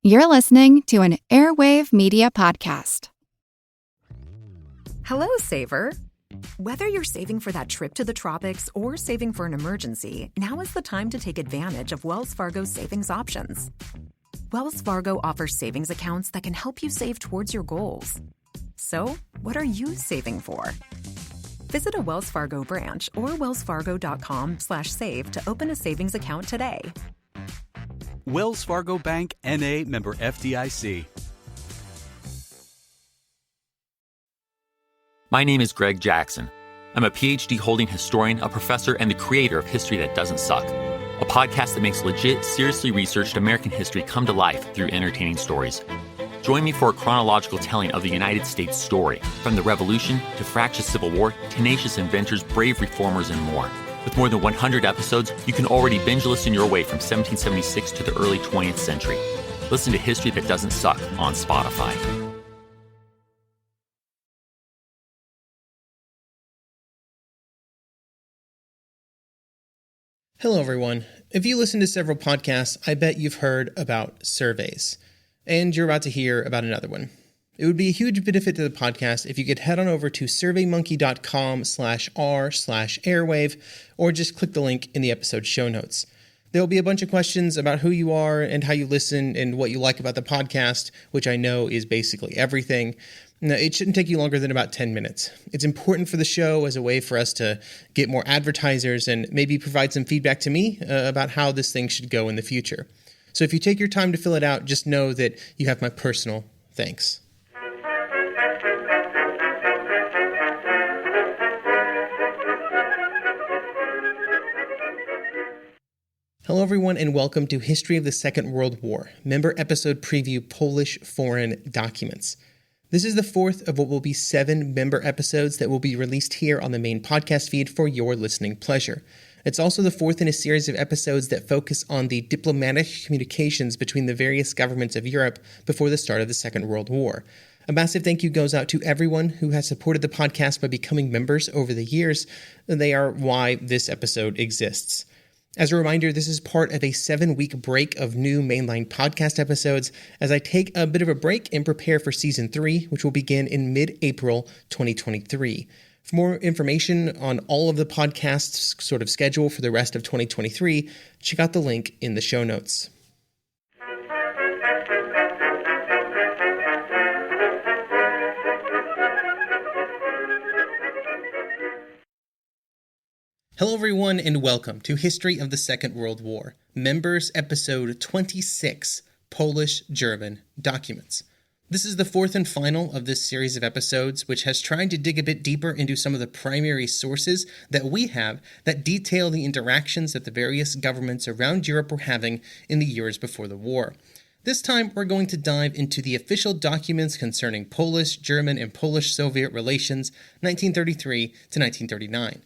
You're listening to an Airwave Media Podcast. Hello, Saver. Whether you're saving for that trip to the tropics or saving for an emergency, now is the time to take advantage of Wells Fargo's savings options. Wells Fargo offers savings accounts that can help you save towards your goals. So, what are you saving for? Visit a Wells Fargo branch or wellsfargo.com/save to open a savings account today. Wells Fargo Bank, N.A., member FDIC. My name is Greg Jackson. I'm a PhD-holding historian, a professor, and the creator of History That Doesn't Suck, a podcast that makes legit, seriously researched American history come to life through entertaining stories. Join me for a chronological telling of the United States story, from the Revolution to fractious Civil War, tenacious inventors, brave reformers, and more. With more than 100 episodes, you can already binge listen your way from 1776 to the early 20th century. Listen to History That Doesn't Suck on Spotify. Hello, everyone. If you listen to several podcasts, I bet you've heard about surveys. And you're about to hear about another one. It would be a huge benefit to the podcast if you could head on over to surveymonkey.com/r/airwave or just click the link in the episode show notes. There will be a bunch of questions about who you are and how you listen and what you like about the podcast, which I know is basically everything. Now, it shouldn't take you longer than about 10 minutes. It's important for the show as a way for us to get more advertisers and maybe provide some feedback to me about how this thing should go in the future. So if you take your time to fill it out, just know that you have my personal thanks. Hello, everyone, and welcome to History of the Second World War, member episode preview Polish Foreign Documents. This is the fourth of what will be 7 member episodes that will be released here on the main podcast feed for your listening pleasure. It's also the fourth in a series of episodes that focus on the diplomatic communications between the various governments of Europe before the start of the Second World War. A massive thank you goes out to everyone who has supported the podcast by becoming members over the years. They are why this episode exists. As a reminder, this is part of a 7-week break of new mainline podcast episodes as I take a bit of a break and prepare for Season 3, which will begin in mid-April 2023. For more information on all of the podcast's sort of schedule for the rest of 2023, check out the link in the show notes. Hello, everyone, and welcome to History of the Second World War, Members Episode 26, Polish-German Documents. This is the fourth and final of this series of episodes, which has tried to dig a bit deeper into some of the primary sources that we have that detail the interactions that the various governments around Europe were having in the years before the war. This time, we're going to dive into the official documents concerning Polish, German, and Polish-Soviet relations, 1933 to 1939.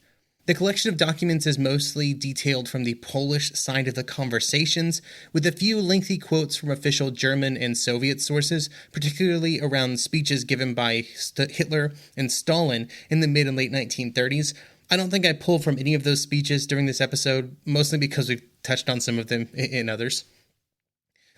The collection of documents is mostly detailed from the Polish side of the conversations, with a few lengthy quotes from official German and Soviet sources, particularly around speeches given by Hitler and Stalin in the mid and late 1930s. I don't think I pulled from any of those speeches during this episode, mostly because we've touched on some of them in others.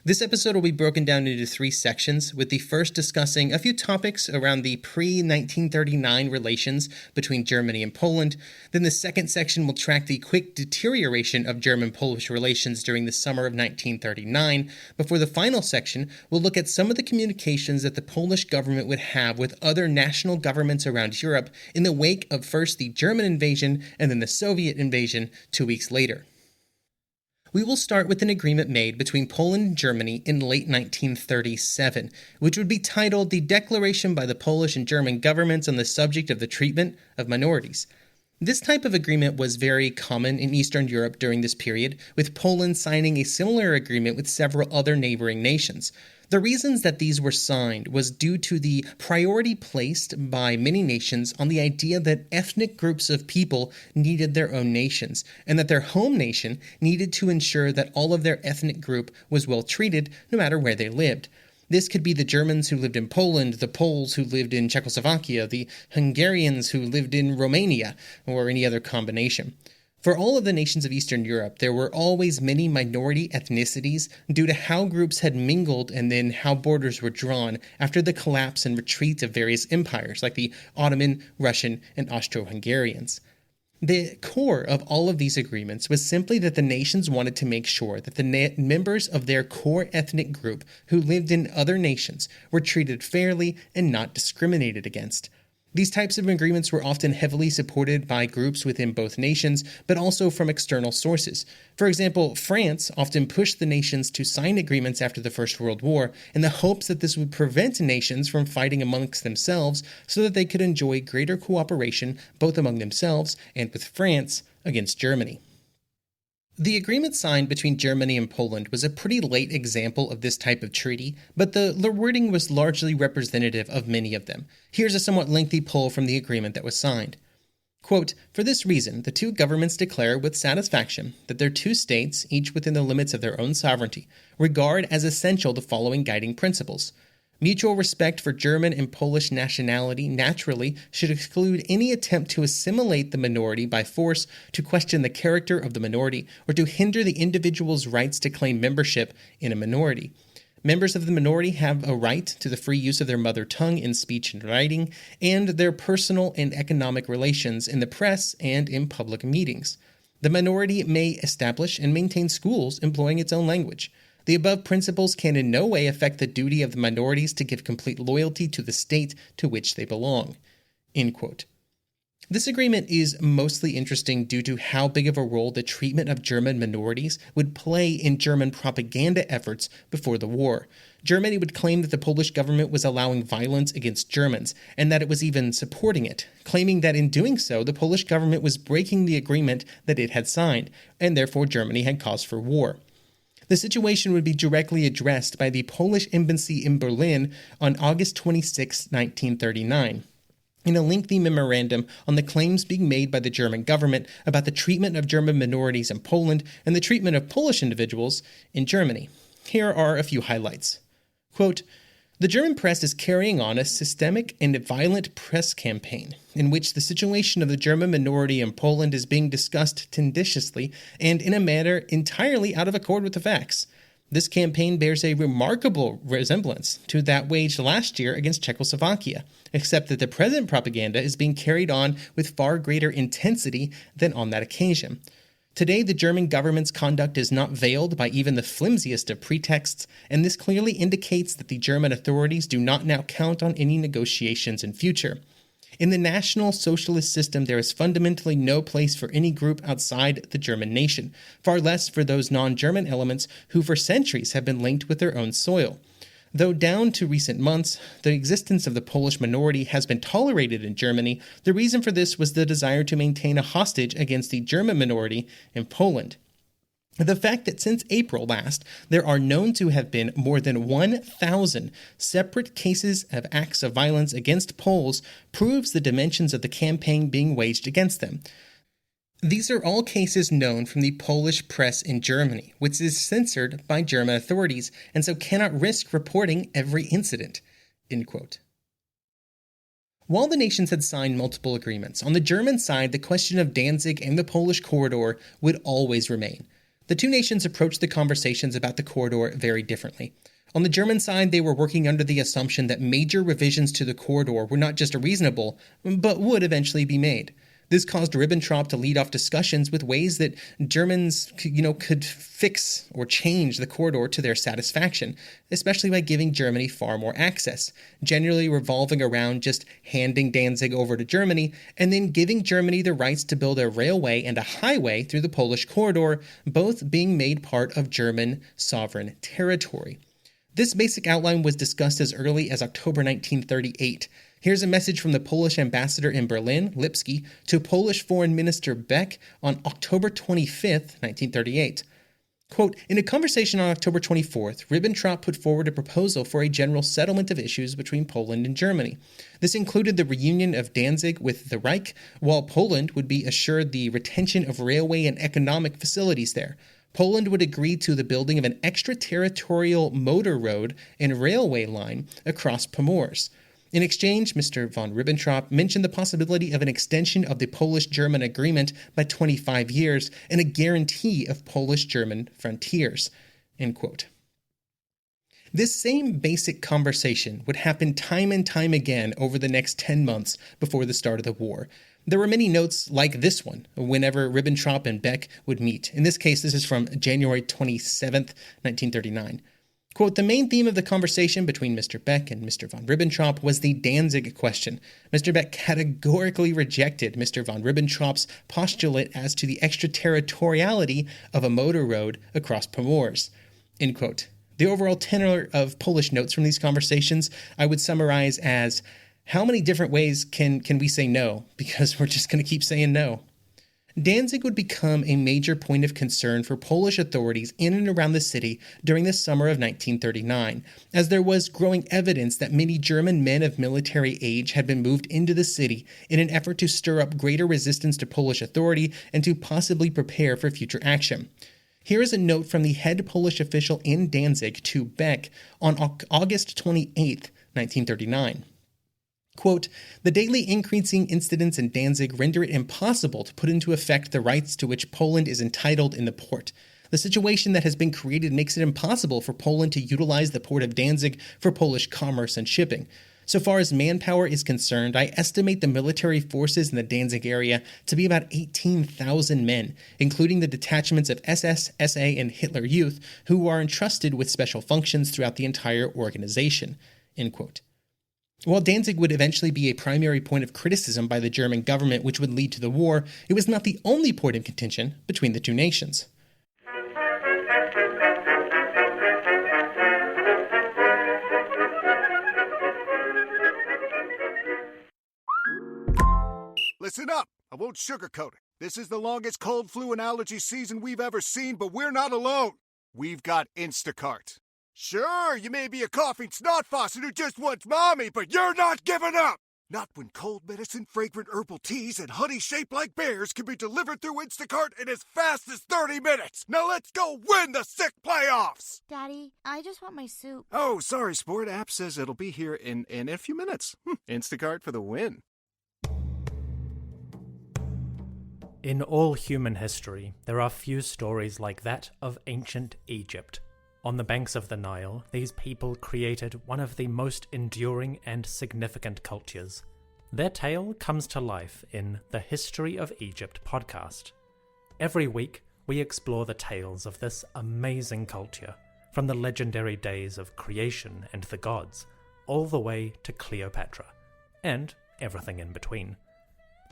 This episode will be broken down into 3 sections, with the first discussing a few topics around the pre-1939 relations between Germany and Poland. Then the second section will track the quick deterioration of German-Polish relations during the summer of 1939, before the final section will look at some of the communications that the Polish government would have with other national governments around Europe in the wake of first the German invasion and then the Soviet invasion 2 weeks later. We will start with an agreement made between Poland and Germany in late 1937, which would be titled the Declaration by the Polish and German Governments on the Subject of the Treatment of Minorities. This type of agreement was very common in Eastern Europe during this period, with Poland signing a similar agreement with several other neighboring nations. The reasons that these were signed was due to the priority placed by many nations on the idea that ethnic groups of people needed their own nations, and that their home nation needed to ensure that all of their ethnic group was well treated no matter where they lived. This could be the Germans who lived in Poland, the Poles who lived in Czechoslovakia, the Hungarians who lived in Romania, or any other combination. For all of the nations of Eastern Europe, there were always many minority ethnicities due to how groups had mingled and then how borders were drawn after the collapse and retreat of various empires like the Ottoman, Russian, and Austro-Hungarians. The core of all of these agreements was simply that the nations wanted to make sure that the members of their core ethnic group who lived in other nations were treated fairly and not discriminated against. These types of agreements were often heavily supported by groups within both nations, but also from external sources. For example, France often pushed the nations to sign agreements after the First World War in the hopes that this would prevent nations from fighting amongst themselves so that they could enjoy greater cooperation both among themselves and with France against Germany. The agreement signed between Germany and Poland was a pretty late example of this type of treaty, but the wording was largely representative of many of them. Here's a somewhat lengthy pull from the agreement that was signed. Quote, "For this reason, the two governments declare with satisfaction that their two states, each within the limits of their own sovereignty, regard as essential the following guiding principles. Mutual respect for German and Polish nationality naturally should exclude any attempt to assimilate the minority by force, to question the character of the minority, or to hinder the individual's rights to claim membership in a minority. Members of the minority have a right to the free use of their mother tongue in speech and writing, and their personal and economic relations in the press and in public meetings. The minority may establish and maintain schools employing its own language. The above principles can in no way affect the duty of the minorities to give complete loyalty to the state to which they belong." End quote. This agreement is mostly interesting due to how big of a role the treatment of German minorities would play in German propaganda efforts before the war. Germany would claim that the Polish government was allowing violence against Germans, and that it was even supporting it, claiming that in doing so, the Polish government was breaking the agreement that it had signed, and therefore Germany had cause for war. The situation would be directly addressed by the Polish embassy in Berlin on August 26, 1939, in a lengthy memorandum on the claims being made by the German government about the treatment of German minorities in Poland and the treatment of Polish individuals in Germany. Here are a few highlights. Quote, "The German press is carrying on a systemic and violent press campaign in which the situation of the German minority in Poland is being discussed tendenciously and in a manner entirely out of accord with the facts. This campaign bears a remarkable resemblance to that waged last year against Czechoslovakia, except that the present propaganda is being carried on with far greater intensity than on that occasion. Today, the German government's conduct is not veiled by even the flimsiest of pretexts, and this clearly indicates that the German authorities do not now count on any negotiations in future. In the National Socialist system, there is fundamentally no place for any group outside the German nation, far less for those non-German elements who for centuries have been linked with their own soil. Though down to recent months, the existence of the Polish minority has been tolerated in Germany, the reason for this was the desire to maintain a hostage against the German minority in Poland. The fact that since April last, there are known to have been more than 1,000 separate cases of acts of violence against Poles proves the dimensions of the campaign being waged against them. These are all cases known from the Polish press in Germany, which is censored by German authorities and so cannot risk reporting every incident." End quote. While the nations had signed multiple agreements, on the German side, the question of Danzig and the Polish corridor would always remain. The two nations approached the conversations about the corridor very differently. On the German side, they were working under the assumption that major revisions to the corridor were not just reasonable, but would eventually be made. This caused Ribbentrop to lead off discussions with ways that Germans could fix or change the corridor to their satisfaction, especially by giving Germany far more access, generally revolving around just handing Danzig over to Germany and then giving Germany the rights to build a railway and a highway through the Polish corridor, both being made part of German sovereign territory. This basic outline was discussed as early as October 1938. Here's a message from the Polish ambassador in Berlin, Lipski, to Polish Foreign Minister Beck on October 25, 1938. Quote, "In a conversation on October 24th, Ribbentrop put forward a proposal for a general settlement of issues between Poland and Germany. This included the reunion of Danzig with the Reich, while Poland would be assured the retention of railway and economic facilities there. Poland would agree to the building of an extraterritorial motor road and railway line across Pomors. In exchange, Mr. von Ribbentrop mentioned the possibility of an extension of the Polish-German agreement by 25 years and a guarantee of Polish-German frontiers. End quote. This same basic conversation would happen time and time again over the next 10 months before the start of the war. There were many notes like this one whenever Ribbentrop and Beck would meet. In this case, this is from January 27th, 1939. Quote, the main theme of the conversation between Mr. Beck and Mr. von Ribbentrop was the Danzig question. Mr. Beck categorically rejected Mr. von Ribbentrop's postulate as to the extraterritoriality of a motor road across Pomors. End quote. The overall tenor of Polish notes from these conversations I would summarize as, how many different ways can we say no? Because we're just going to keep saying no. Danzig would become a major point of concern for Polish authorities in and around the city during the summer of 1939, as there was growing evidence that many German men of military age had been moved into the city in an effort to stir up greater resistance to Polish authority and to possibly prepare for future action. Here is a note from the head Polish official in Danzig to Beck on August 28, 1939. Quote, the daily increasing incidents in Danzig render it impossible to put into effect the rights to which Poland is entitled in the port. The situation that has been created makes it impossible for Poland to utilize the port of Danzig for Polish commerce and shipping. So far as manpower is concerned, I estimate the military forces in the Danzig area to be about 18,000 men, including the detachments of SS, SA, and Hitler Youth, who are entrusted with special functions throughout the entire organization. End quote. While Danzig would eventually be a primary point of criticism by the German government which would lead to the war, it was not the only point of contention between the two nations. Listen up. I won't sugarcoat it. This is the longest cold, flu, and allergy season we've ever seen, but we're not alone. We've got Instacart. Sure, you may be a coughing snot faucet who just wants mommy, but you're not giving up! Not when cold medicine, fragrant herbal teas, and honey shaped like bears can be delivered through Instacart in as fast as 30 minutes! Now let's go win the sick playoffs! Daddy, I just want my soup. Oh, sorry, Sport. App says it'll be here in a few minutes. Instacart for the win. In all human history, there are few stories like that of ancient Egypt. On the banks of the Nile, these people created one of the most enduring and significant cultures. Their tale comes to life in the History of Egypt podcast. Every week, we explore the tales of this amazing culture, from the legendary days of creation and the gods, all the way to Cleopatra, and everything in between.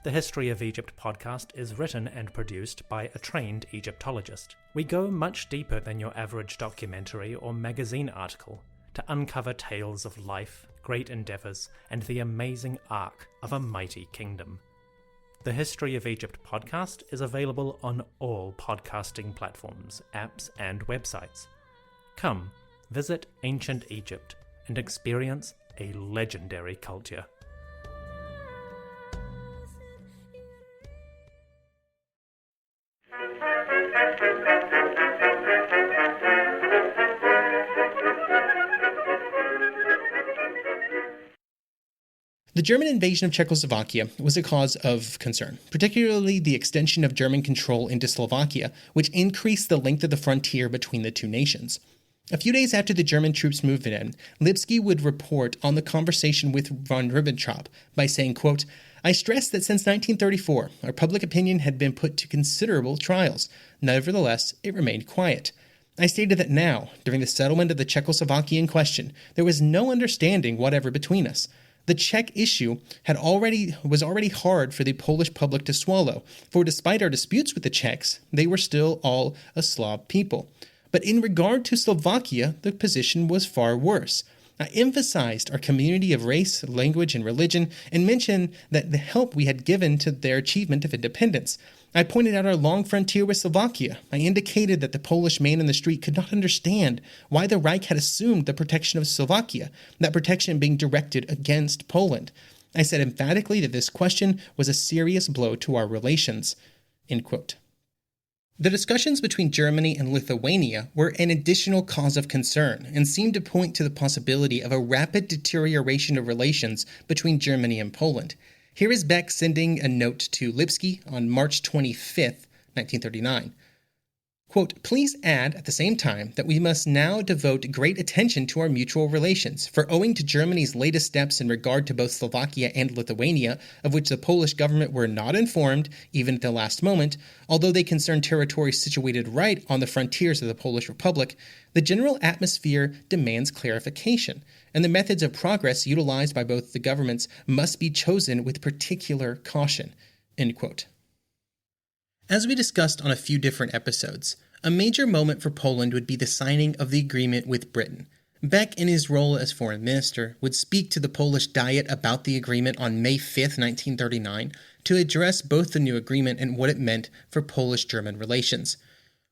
The History of Egypt podcast is written and produced by a trained Egyptologist. We go much deeper than your average documentary or magazine article to uncover tales of life, great endeavors, and the amazing arc of a mighty kingdom. The History of Egypt podcast is available on all podcasting platforms, apps, and websites. Come, visit ancient Egypt and experience a legendary culture. The German invasion of Czechoslovakia was a cause of concern, particularly the extension of German control into Slovakia, which increased the length of the frontier between the two nations. A few days after the German troops moved in, Lipski would report on the conversation with von Ribbentrop by saying, quote, I stressed that since 1934, our public opinion had been put to considerable trials. Nevertheless, it remained quiet. I stated that now, during the settlement of the Czechoslovakian question, there was no understanding whatever between us. The Czech issue was already hard for the Polish public to swallow, for despite our disputes with the Czechs, they were still all a Slav people. But in regard to Slovakia, the position was far worse. I emphasized our community of race, language, and religion, and mentioned that the help we had given to their achievement of independence. I pointed out our long frontier with Slovakia. I indicated that the Polish man in the street could not understand why the Reich had assumed the protection of Slovakia, that protection being directed against Poland. I said emphatically that this question was a serious blow to our relations. End quote. The discussions between Germany and Lithuania were an additional cause of concern and seemed to point to the possibility of a rapid deterioration of relations between Germany and Poland. Here is Beck sending a note to Lipski on March 25th, 1939. Quote, "Please add at the same time that we must now devote great attention to our mutual relations, for owing to Germany's latest steps in regard to both Slovakia and Lithuania, of which the Polish government were not informed, even at the last moment, although they concern territories situated right on the frontiers of the Polish Republic, the general atmosphere demands clarification, and the methods of progress utilized by both the governments must be chosen with particular caution." End quote. As we discussed on a few different episodes, a major moment for Poland would be the signing of the agreement with Britain. Beck, in his role as foreign minister, would speak to the Polish Diet about the agreement on May 5th, 1939, to address both the new agreement and what it meant for Polish-German relations.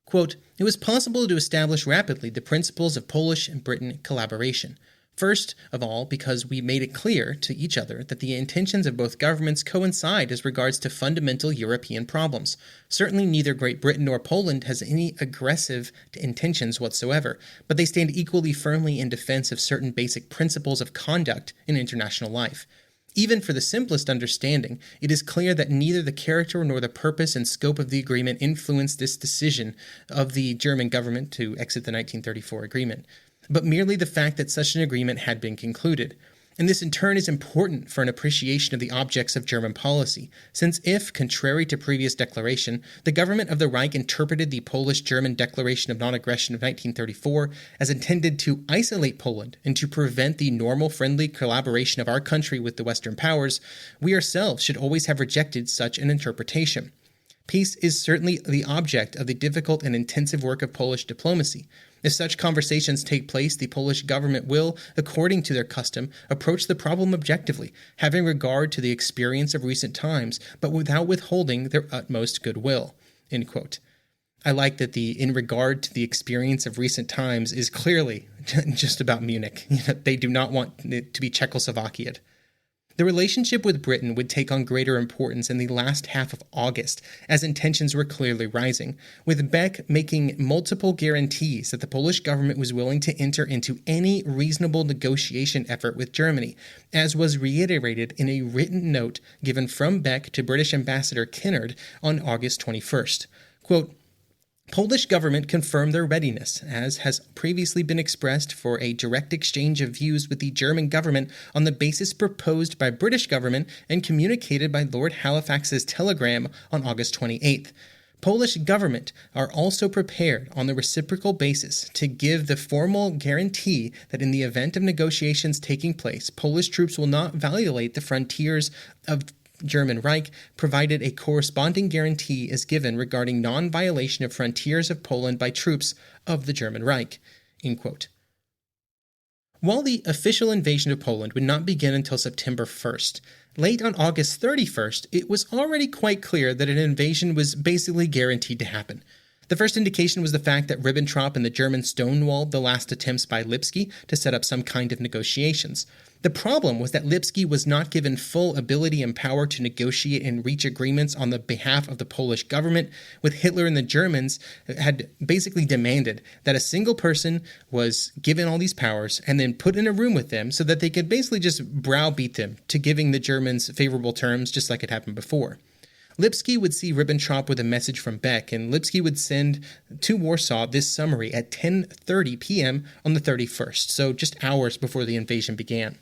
Quote, "It was possible to establish rapidly the principles of Polish and Britain collaboration. First of all, because we made it clear to each other that the intentions of both governments coincide as regards to fundamental European problems. Certainly neither Great Britain nor Poland has any aggressive intentions whatsoever, but they stand equally firmly in defense of certain basic principles of conduct in international life. Even for the simplest understanding, it is clear that neither the character nor the purpose and scope of the agreement influenced this decision of the German government to exit the 1934 agreement, but merely the fact that such an agreement had been concluded. And this in turn is important for an appreciation of the objects of German policy, since if, contrary to previous declaration, the government of the Reich interpreted the Polish-German Declaration of Non-Aggression of 1934 as intended to isolate Poland and to prevent the normal friendly collaboration of our country with the Western powers, we ourselves should always have rejected such an interpretation. Peace is certainly the object of the difficult and intensive work of Polish diplomacy. If such conversations take place, the Polish government will, according to their custom, approach the problem objectively, having regard to the experience of recent times, but without withholding their utmost goodwill." End quote. I like that the "in regard to the experience of recent times" is clearly just about Munich. They do not want it to be Czechoslovakia. The relationship with Britain would take on greater importance in the last half of August, as intentions were clearly rising, with Beck making multiple guarantees that the Polish government was willing to enter into any reasonable negotiation effort with Germany, as was reiterated in a written note given from Beck to British Ambassador Kinnard on August 21st. Quote, "Polish government confirmed their readiness, as has previously been expressed, for a direct exchange of views with the German government on the basis proposed by British government and communicated by Lord Halifax's telegram on August 28th. Polish government are also prepared on the reciprocal basis to give the formal guarantee that in the event of negotiations taking place, Polish troops will not violate the frontiers of German Reich, provided a corresponding guarantee is given regarding non-violation of frontiers of Poland by troops of the German Reich." End quote. While the official invasion of Poland would not begin until September 1st, late on August 31st, it was already quite clear that an invasion was basically guaranteed to happen. The first indication was the fact that Ribbentrop and the Germans stonewalled the last attempts by Lipski to set up some kind of negotiations. The problem was that Lipski was not given full ability and power to negotiate and reach agreements on the behalf of the Polish government, with Hitler and the Germans had basically demanded that a single person was given all these powers and then put in a room with them so that they could basically just browbeat them to giving the Germans favorable terms, just like it happened before. Lipski would see Ribbentrop with a message from Beck, and Lipski would send to Warsaw this summary at 10:30 p.m. on the 31st, so just hours before the invasion began.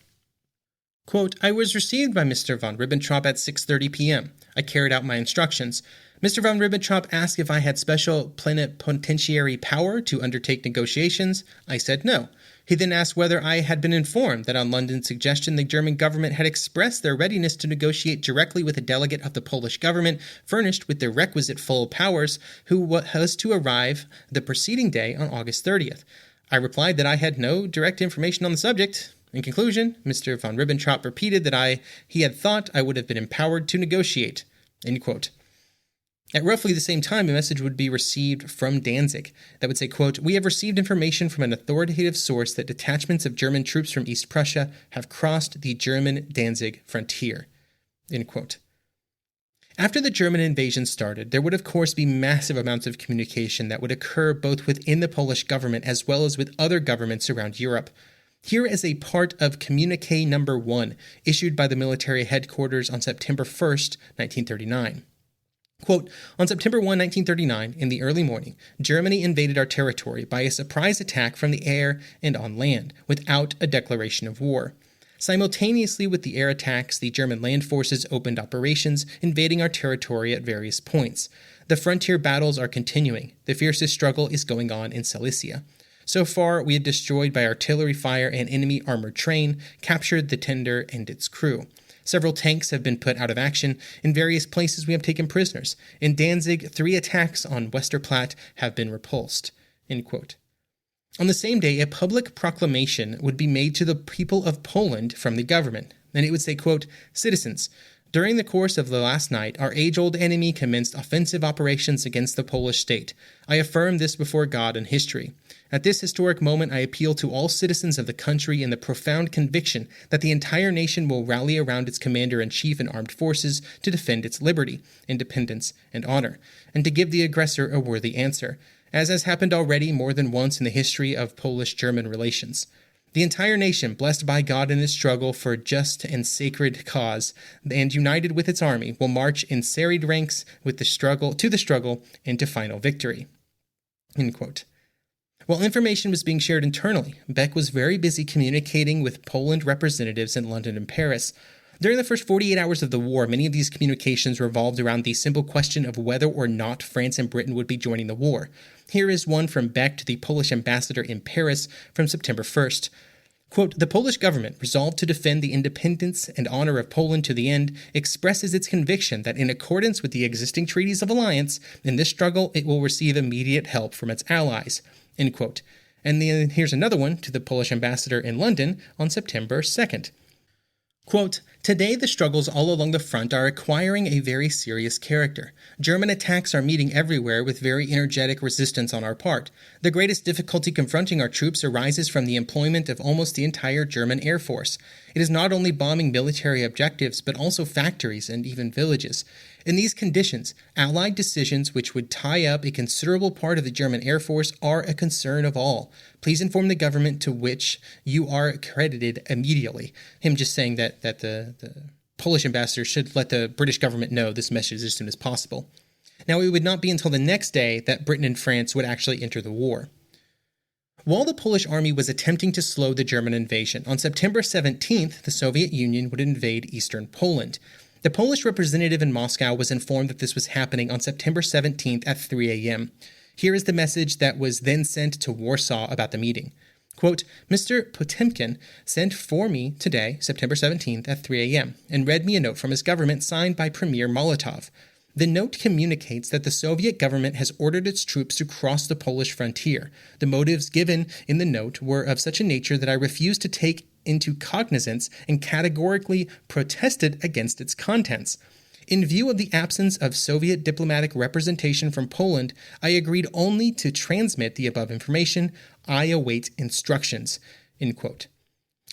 Quote, "I was received by Mr. von Ribbentrop at 6:30 p.m. I carried out my instructions. Mr. von Ribbentrop asked if I had special plenipotentiary power to undertake negotiations. I said no. He then asked whether I had been informed that on London's suggestion the German government had expressed their readiness to negotiate directly with a delegate of the Polish government, furnished with the requisite full powers, who was to arrive the preceding day on August 30th. I replied that I had no direct information on the subject. In conclusion, Mr. von Ribbentrop repeated that he had thought I would have been empowered to negotiate." End quote. At roughly the same time, a message would be received from Danzig that would say, quote, "We have received information from an authoritative source that detachments of German troops from East Prussia have crossed the German Danzig frontier." End quote. After the German invasion started, there would of course be massive amounts of communication that would occur both within the Polish government as well as with other governments around Europe. Here is a part of Communiqué Number 1, issued by the military headquarters on September 1st, 1939. Quote, on September 1, 1939, in the early morning, Germany invaded our territory by a surprise attack from the air and on land, without a declaration of war. Simultaneously with the air attacks, the German land forces opened operations, invading our territory at various points. The frontier battles are continuing. The fiercest struggle is going on in Silesia. So far, we have destroyed by artillery fire an enemy armored train, captured the tender and its crew. Several tanks have been put out of action. In various places, we have taken prisoners. In Danzig, 3 attacks on Westerplatte have been repulsed. End quote. On the same day, a public proclamation would be made to the people of Poland from the government, and it would say, quote, citizens, during the course of the last night, our age-old enemy commenced offensive operations against the Polish state. I affirm this before God and history. At this historic moment, I appeal to all citizens of the country in the profound conviction that the entire nation will rally around its commander-in-chief and armed forces to defend its liberty, independence, and honor, and to give the aggressor a worthy answer, as has happened already more than once in the history of Polish-German relations. The entire nation, blessed by God in its struggle for a just and sacred cause, and united with its army, will march in serried ranks with the struggle and to final victory. End quote. While information was being shared internally, Beck was very busy communicating with Poland representatives in London and Paris. During the first 48 hours of the war, many of these communications revolved around the simple question of whether or not France and Britain would be joining the war. Here is one from Beck to the Polish ambassador in Paris from September 1st. Quote, the Polish government, resolved to defend the independence and honor of Poland to the end, expresses its conviction that in accordance with the existing treaties of alliance, in this struggle it will receive immediate help from its allies. End quote. And then here's another one to the Polish ambassador in London on September 2nd. Quote, today the struggles all along the front are acquiring a very serious character. German attacks are meeting everywhere with very energetic resistance on our part. The greatest difficulty confronting our troops arises from the employment of almost the entire German Air Force. It is not only bombing military objectives, but also factories and even villages. In these conditions, Allied decisions which would tie up a considerable part of the German Air Force are a concern of all. Please inform the government to which you are accredited immediately. Him just saying that the Polish ambassador should let the British government know this message as soon as possible. Now, it would not be until the next day that Britain and France would actually enter the war. While the Polish army was attempting to slow the German invasion, on September 17th, the Soviet Union would invade eastern Poland. The Polish representative in Moscow was informed that this was happening on September 17th at 3 a.m. Here is the message that was then sent to Warsaw about the meeting. Quote, Mr. Potemkin sent for me today, September 17th at 3 a.m., and read me a note from his government signed by Premier Molotov. The note communicates that the Soviet government has ordered its troops to cross the Polish frontier. The motives given in the note were of such a nature that I refuse to take into cognizance and categorically protested against its contents. In view of the absence of Soviet diplomatic representation from Poland, I agreed only to transmit the above information. I await instructions. End quote.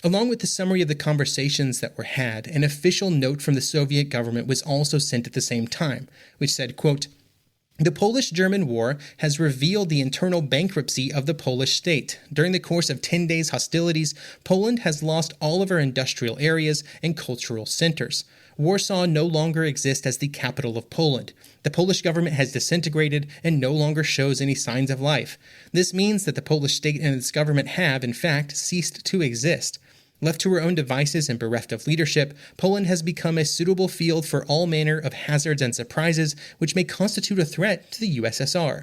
Along with the summary of the conversations that were had, an official note from the Soviet government was also sent at the same time, which said, quote, the Polish-German War has revealed the internal bankruptcy of the Polish state. During the course of 10 days' hostilities, Poland has lost all of her industrial areas and cultural centers. Warsaw no longer exists as the capital of Poland. The Polish government has disintegrated and no longer shows any signs of life. This means that the Polish state and its government have, in fact, ceased to exist. Left to her own devices and bereft of leadership, Poland has become a suitable field for all manner of hazards and surprises which may constitute a threat to the USSR.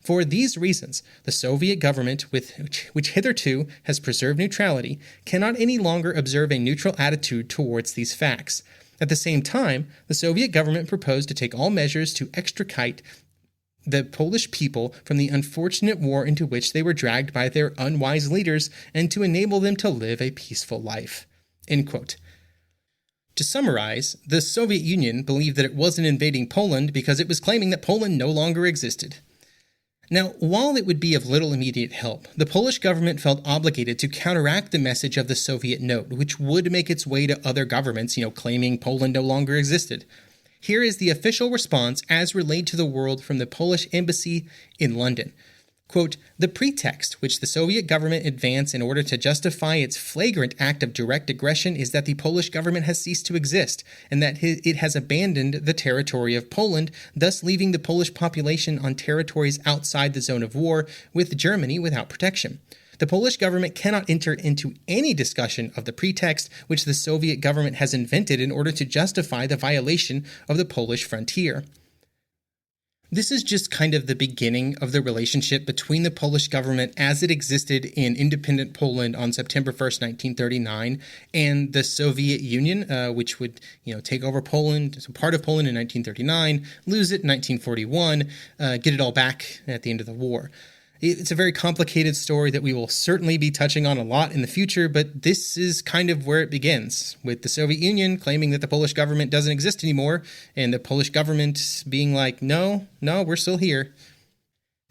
For these reasons, the Soviet government, which hitherto has preserved neutrality, cannot any longer observe a neutral attitude towards these facts. At the same time, the Soviet government proposed to take all measures to extricate the Polish people from the unfortunate war into which they were dragged by their unwise leaders and to enable them to live a peaceful life. End quote. To summarize, the Soviet Union believed that it wasn't invading Poland because it was claiming that Poland no longer existed. Now, while it would be of little immediate help, the Polish government felt obligated to counteract the message of the Soviet note, which would make its way to other governments, claiming Poland no longer existed. Here is the official response as relayed to the world from the Polish embassy in London. Quote, "The pretext which the Soviet government advanced in order to justify its flagrant act of direct aggression is that the Polish government has ceased to exist, and that it has abandoned the territory of Poland, thus leaving the Polish population on territories outside the zone of war, with Germany without protection. The Polish government cannot enter into any discussion of the pretext which the Soviet government has invented in order to justify the violation of the Polish frontier." This is just kind of the beginning of the relationship between the Polish government as it existed in independent Poland on September 1st, 1939, and the Soviet Union, which would, take over Poland, so part of Poland in 1939, lose it in 1941, get it all back at the end of the war. It's a very complicated story that we will certainly be touching on a lot in the future, but this is kind of where it begins, with the Soviet Union claiming that the Polish government doesn't exist anymore, and the Polish government being like, no, we're still here.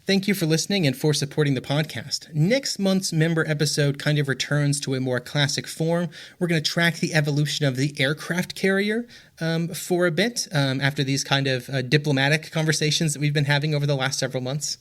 Thank you for listening and for supporting the podcast. Next month's member episode kind of returns to a more classic form. We're going to track the evolution of the aircraft carrier for a bit after these kind of diplomatic conversations that we've been having over the last several months.